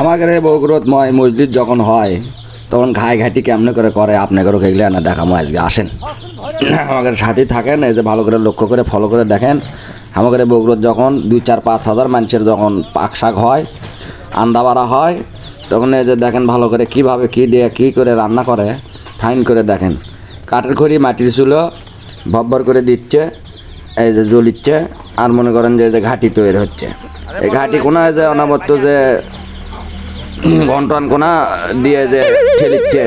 আমাদের বগুড়াময় মসজিদ যখন হয় তখন ঘাই ঘাটি কেমনে করে আপনাদেরও এগুলো না দেখামো আজকে আসেন আমাদের সাথেই থাকেন। এই যে ভালো করে লক্ষ্য করে ফলো করে দেখেন আমাদের বগুড়ার যখন 2-4-5 হাজার মানুষের যখন পাক শাক হয় আন্দা বাড়া হয় তখন এই যে দেখেন ভালো করে কীভাবে কী দিয়ে কী করে রান্না করে ফাইন করে দেখেন। কাঠের খড়ি মাটির চুলো ভব্বর করে দিচ্ছে, এই যে জ্বলিচ্ছে আর মনে করেন যে ঘাটি তৈরি হচ্ছে। এই ঘাটি কোনায় যে অনাবর্ত যে ঘন্টন কোনা দিয়ে যে ঠেলিচ্ছে,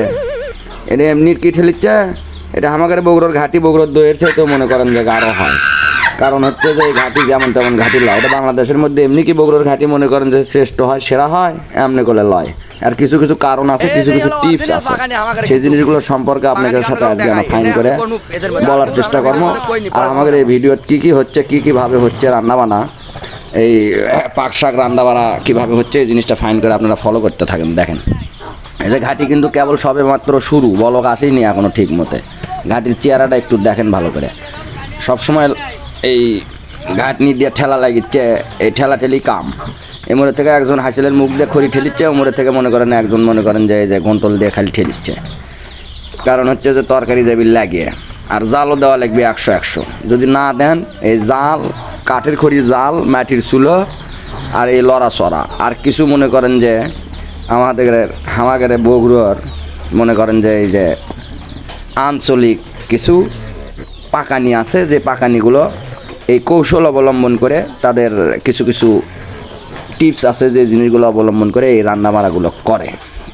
এটা এমনি কি ঠেলিচ্ছে, এটা আমাদের বগুড়ার ঘাটি বগুড়ার দইয়ের চাইতেও মনে করেন যে গাঢ় হয়। কারণ হচ্ছে যে এই ঘাটি যেমন তেমন ঘাটি লয়, এটা বাংলাদেশের মধ্যে এমনি কি বগুড়ার ঘাটি মনে করেন যে শ্রেষ্ঠ হয়, সেরা হয়, এমনি করে লয়। আর কিছু কিছু কারণ আছে, কিছু কিছু টিপস আছে, সেই জিনিসগুলো সম্পর্কে আপনাদের সাথে আজকে আমরা ফাইন করে বলার চেষ্টা করবো। আর আমাদের এই ভিডিও কী কী হচ্ছে, কী কীভাবে হচ্ছে রান্নাবান্না, এই পাক শাক রান্নাবাড়া কীভাবে হচ্ছে এই জিনিসটা ফাইন করে আপনারা ফলো করতে থাকেন। দেখেন এই যে ঘাটি কিন্তু কেবল সবে মাত্র শুরু, বলক আসেনি এখনও ঠিক মতে। ঘাটির চেহারাটা একটু দেখেন ভালো করে। সবসময় এই ঘাটনি দিয়ে ঠেলা লাগিচ্ছে, এই ঠেলাঠেলি কাম। এ মোড়ে থেকে একজন হাসিলের মুখ দিয়ে খড়ি ঠেলিচ্ছে, ও মোড়ে থেকে মনে করেন একজন মনে করেন যে এই যে ঘন্টল দিয়ে খালি ঠেলিচ্ছে। কারণ হচ্ছে যে তরকারি যাবি লাগিয়ে আর জালও দেওয়া লাগবে 100-100। যদি না দেন এই জাল, কাঠের খড়ি জাল, মাটির চুলো আর এই লড়া চড়া আর কিছু মনে করেন যে আমাদের বগুড়ার মনে করেন যে এই যে আঞ্চলিক কিছু পাকানি আছে, যে পাকানিগুলো এই কৌশল অবলম্বন করে তাদের কিছু কিছু টিপস আছে যে জিনিসগুলো অবলম্বন করে এই রান্নাবাড়াগুলো করে।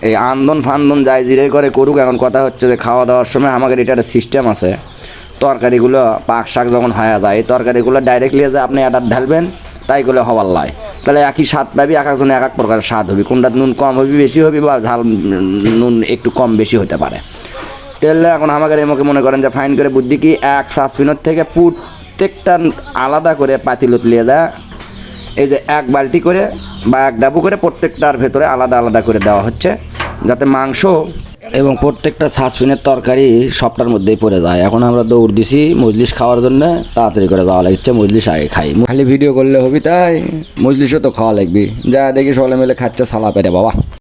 এই আন্দন ফান্দন যাই জিরাই করে করুক, এখন কথা হচ্ছে যে খাওয়া দাওয়ার সময় আমাদের এটা একটা সিস্টেম আছে। তরকারিগুলো পাক শাক যখন হয়ে যায় এই তরকারিগুলো ডাইরেক্টলি যে আপনি এটা ঢালবেন তাই করে হওয়ার লাই, তাহলে একই স্বাদ পাবি, এক একজনে এক এক প্রকার স্বাদ হবে, কোনটা নুন কম হবে বেশি হবে বা ঝাল নুন একটু কম বেশি হতে পারে। তাহলে এখন আমাদের এমকে মনে করেন যে ফাইন করে বুদ্ধি কি এক সাসপিনের থেকে প্রত্যেকটা আলাদা করে পাতিলত লিয়ে দেয়, এই যে এক বালতি করে বা এক ডাবু করে প্রত্যেকটার ভেতরে আলাদা আলাদা করে দেওয়া হচ্ছে, যাতে মাংস এবং প্রত্যেকটা সাসপিনের তরকারি সবটার মধ্যেই পড়ে যায়। এখন আমরা দৌড় দিছি মজলিস খাওয়ার জন্য, তাড়াতাড়ি করে যাওয়া লাগছে মজলিস আগে খাই। খালি ভিডিও করলে হবি তাই, মজলিসও তো খাওয়া লাগবি। যা দেখি সবাই মিলে খাচ্ছে সালা পেরে বাবা।